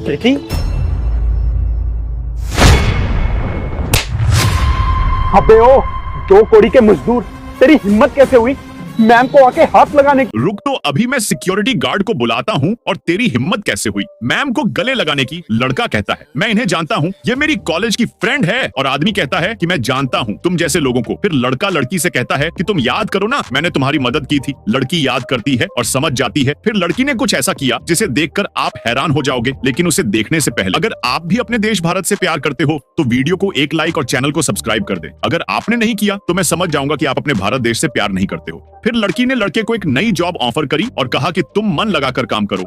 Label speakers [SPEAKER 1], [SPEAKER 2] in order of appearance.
[SPEAKER 1] देखी, अबे ओ 2 कौड़ी के मजदूर, तेरी हिम्मत कैसे हुई मैम को आके हाथ लगाने की?
[SPEAKER 2] रुक तो, अभी मैं सिक्योरिटी गार्ड को बुलाता हूँ। और तेरी हिम्मत कैसे हुई मैम को गले लगाने की? लड़का कहता है मैं इन्हें जानता हूँ, ये मेरी कॉलेज की फ्रेंड है। और आदमी कहता है कि मैं जानता हूँ तुम जैसे लोगों को। फिर लड़का लड़की से कहता है कि तुम याद करो ना, मैंने तुम्हारी मदद की थी। लड़की याद करती है और समझ जाती है। फिर लड़की ने कुछ ऐसा किया जिसे देखकर आप हैरान हो जाओगे, लेकिन उसे देखने से पहले अगर आप भी अपने देश भारत से प्यार करते हो तो वीडियो को एक लाइक और चैनल को सब्सक्राइब कर दे। अगर आपने नहीं किया तो मैं समझ जाऊंगा कि आप अपने भारत देश से प्यार नहीं करते हो। फिर लड़की ने लड़के को एक नई जॉब ऑफर करी और कहा कि तुम मन लगाकर काम करो।